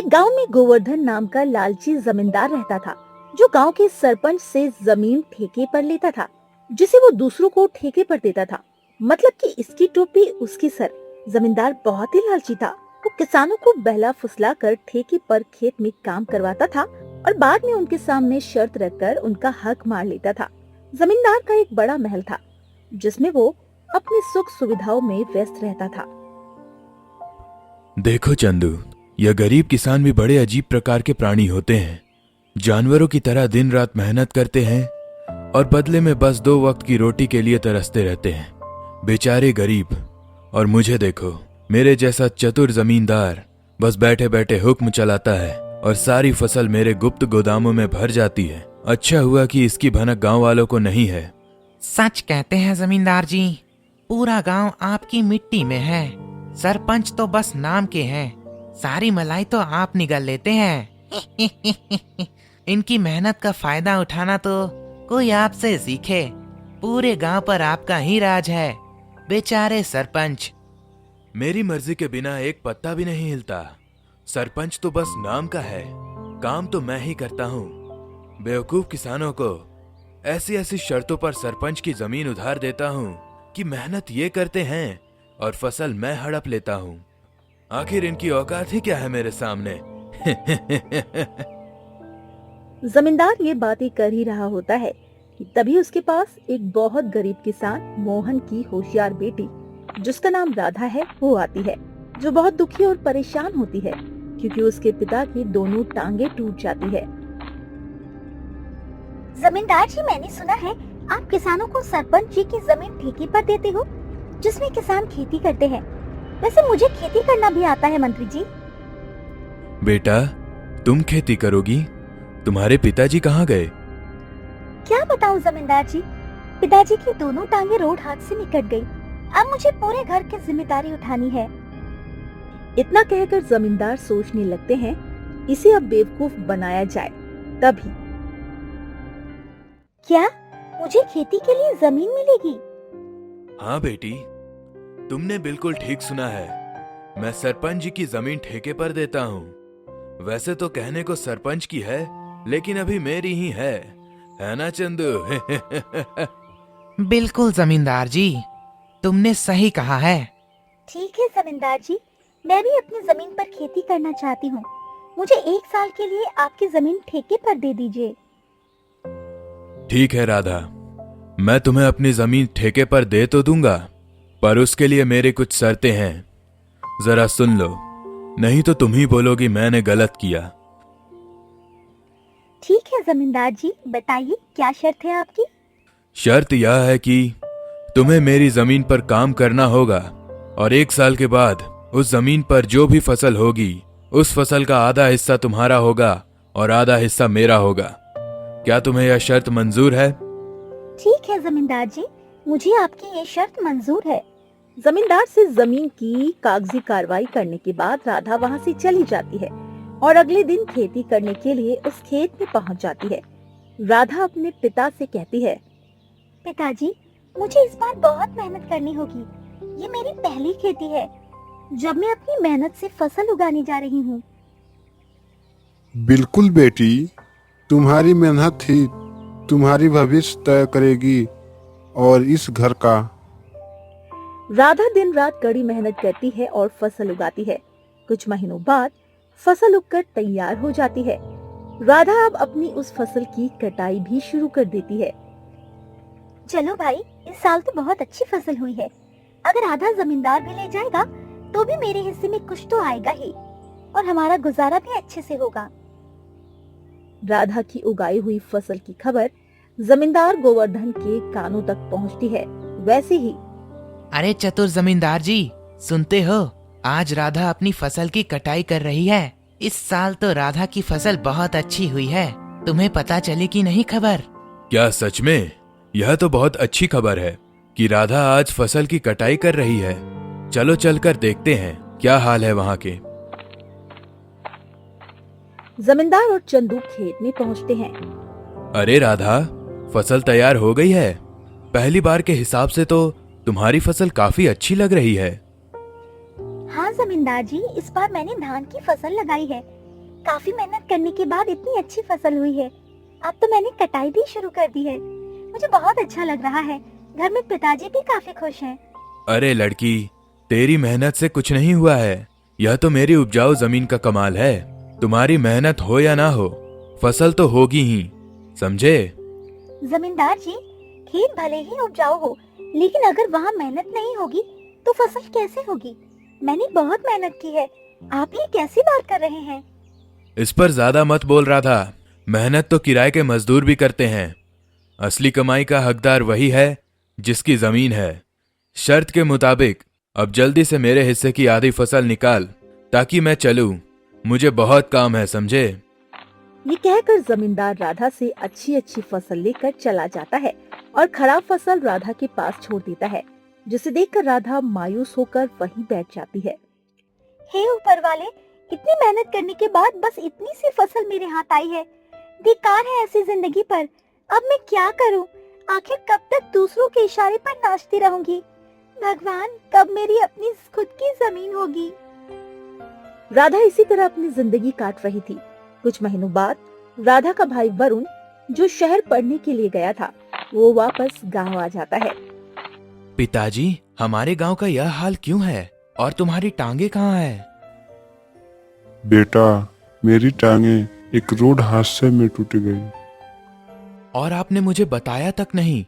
एक गांव में गोवर्धन नाम का लालची जमींदार रहता था, जो गांव के सरपंच से जमीन ठेके पर लेता था, जिसे वो दूसरों को ठेके पर देता था। मतलब कि इसकी टोपी उसकी सर। जमींदार बहुत ही लालची था। वो किसानों को बहला फुसला कर ठेके पर खेत में काम करवाता था और बाद में उनके सामने शर्त रखकर उनका हक मार लेता था। जमींदार का एक बड़ा महल था, जिसमें वो अपनी सुख सुविधाओं में व्यस्त रहता था। देखो चंदू, यह गरीब किसान भी बड़े अजीब प्रकार के प्राणी होते हैं। जानवरों की तरह दिन रात मेहनत करते हैं और बदले में बस 2 वक्त की रोटी के लिए तरसते रहते हैं। बेचारे गरीब। और मुझे देखो, मेरे जैसा चतुर जमींदार बस बैठे बैठे हुक्म चलाता है और सारी फसल मेरे गुप्त गोदामों में भर जाती है। अच्छा हुआ कि इसकी भनक गांव वालों को नहीं है। सच कहते हैं जमींदार जी, पूरा गांव आपकी मिट्टी में है। सरपंच तो बस नाम के हैं, सारी मलाई तो आप निगल लेते हैं। इनकी मेहनत का फायदा उठाना तो कोई आपसे सीखे। पूरे गांव पर आपका ही राज है। बेचारे सरपंच। मेरी मर्जी के बिना एक पत्ता भी नहीं हिलता। सरपंच तो बस नाम का है, काम तो मैं ही करता हूँ। बेवकूफ किसानों को ऐसी ऐसी शर्तों पर सरपंच की जमीन उधार देता हूँ कि मेहनत ये करते हैं और फसल मैं हड़प लेता हूँ। आखिर इनकी औकात ही क्या है मेरे सामने। जमींदार ये बातें कर ही रहा होता है कि तभी उसके पास एक बहुत गरीब किसान मोहन की होशियार बेटी, जिसका नाम राधा है, वो आती है, जो बहुत दुखी और परेशान होती है क्योंकि उसके पिता की दोनों टांगे टूट जाती है। जमींदार जी, मैंने सुना है आप किसानों को सरपंच जी की जमीन ठेके पर देते हो, जिसमें किसान खेती करते हैं। वैसे मुझे खेती करना भी आता है मंत्री जी। बेटा, तुम खेती करोगी? तुम्हारे पिताजी कहाँ गए? क्या बताऊं जमींदार जी, पिताजी की दोनों टांगे रोड हादसे में कट गई। अब मुझे पूरे घर की जिम्मेदारी उठानी है। इतना कहकर जमींदार सोचने लगते हैं इसे अब बेवकूफ बनाया जाए। तभी क्या मुझे खेती के लिए जमीन मिलेगी? हाँ बेटी, तुमने बिल्कुल ठीक सुना है। मैं सरपंच जी की जमीन ठेके पर देता हूँ। वैसे तो कहने को सरपंच की है, लेकिन अभी मेरी ही है ना चंदू? बिल्कुल जमींदार जी, तुमने सही कहा है। ठीक है जमींदार जी, मैं भी अपनी जमीन पर खेती करना चाहती हूँ। मुझे 1 साल के लिए आपकी जमीन ठेके पर दे दीजिए। ठीक है राधा, मैं तुम्हें अपनी जमीन ठेके पर दे तो दूंगा, पर उसके लिए मेरी कुछ शर्तें हैं। जरा सुन लो, नहीं तो तुम ही बोलोगी मैंने गलत किया। ठीक है जमींदार जी, बताइए क्या शर्त है आपकी? शर्त यह है कि तुम्हें मेरी जमीन पर काम करना होगा और 1 साल के बाद उस जमीन पर जो भी फसल होगी, उस फसल का आधा हिस्सा तुम्हारा होगा और आधा हिस्सा मेरा होगा। क्या तुम्हें यह शर्त मंजूर है? ठीक है जमींदार जी, मुझे आपकी ये शर्त मंजूर है। जमींदार से जमीन की कागजी कार्रवाई करने के बाद राधा वहाँ से चली जाती है और अगले दिन खेती करने के लिए उस खेत में पहुँच जाती है। राधा अपने पिता से कहती है, पिताजी, मुझे इस बार बहुत मेहनत करनी होगी। ये मेरी पहली खेती है जब मैं अपनी मेहनत से फसल उगाने जा रही हूँ। बिल्कुल बेटी, तुम्हारी मेहनत ही तुम्हारी भविष्य तय करेगी और इस घर का। राधा दिन रात कड़ी मेहनत करती है और फसल उगाती है। कुछ महीनों बाद फसल उगकर तैयार हो जाती है। राधा अब अपनी उस फसल की कटाई भी शुरू कर देती है। चलो भाई, इस साल तो बहुत अच्छी फसल हुई है। अगर आधा जमींदार भी ले जाएगा तो भी मेरे हिस्से में कुछ तो आएगा ही और हमारा गुजारा भी अच्छे से होगा। राधा की उगाई हुई फसल की खबर जमींदार गोवर्धन के कानों तक पहुंचती है। वैसे ही, अरे चतुर जमींदार जी, सुनते हो? आज राधा अपनी फसल की कटाई कर रही है। इस साल तो राधा की फसल बहुत अच्छी हुई है। तुम्हें पता चली कि नहीं खबर? क्या सच में? यह तो बहुत अच्छी खबर है कि राधा आज फसल की कटाई कर रही है। चलो चलकर देखते हैं क्या हाल है वहाँ के। जमींदार और चंदू खेत में पहुंचते हैं। अरे राधा, फसल तैयार हो गई है। पहली बार के हिसाब से तो तुम्हारी फसल काफी अच्छी लग रही है। हाँ जमींदार जी, इस बार मैंने धान की फसल लगाई है। काफी मेहनत करने के बाद इतनी अच्छी फसल हुई है। अब तो मैंने कटाई भी शुरू कर दी है। मुझे बहुत अच्छा लग रहा है। घर में पिताजी भी काफी खुश हैं। अरे लड़की, तेरी मेहनत से कुछ नहीं हुआ है। यह तो मेरी उपजाऊ जमीन का कमाल है। तुम्हारी मेहनत हो या ना हो, फसल तो होगी ही, समझे? जमींदार जी, खेत भले ही उपजाऊ हो, लेकिन अगर वहाँ मेहनत नहीं होगी तो फसल कैसे होगी? मैंने बहुत मेहनत की है। आप ये कैसी बात कर रहे हैं? इस पर ज्यादा मत बोल रहा था। मेहनत तो किराए के मजदूर भी करते हैं। असली कमाई का हकदार वही है जिसकी जमीन है। शर्त के मुताबिक अब जल्दी से मेरे हिस्से की आधी फसल निकाल, ताकि मैं चलूं। मुझे बहुत काम है, समझे? ये कहकर जमींदार राधा से अच्छी अच्छी फसल लेकर चला जाता है और खराब फसल राधा के पास छोड़ देता है, जिसे देखकर राधा मायूस होकर वहीं बैठ जाती है। हे ऊपर वाले, इतनी मेहनत करने के बाद बस इतनी सी फसल मेरे हाथ आई है। धिक्कार है ऐसी जिंदगी पर। अब मैं क्या करूं? आखिर कब तक दूसरों के इशारे पर नाचती रहूंगी? भगवान, कब मेरी अपनी खुद की जमीन होगी? राधा इसी तरह अपनी जिंदगी काट रही थी। कुछ महीनों बाद राधा का भाई वरुण, जो शहर पढ़ने के लिए गया था, वो वापस गांव आ जाता है। पिताजी, हमारे गांव का यह हाल क्यों है? और तुम्हारी टांगे कहाँ है? बेटा, मेरी टांगे एक रोड हादसे में टूट गई। और आपने मुझे बताया तक नहीं।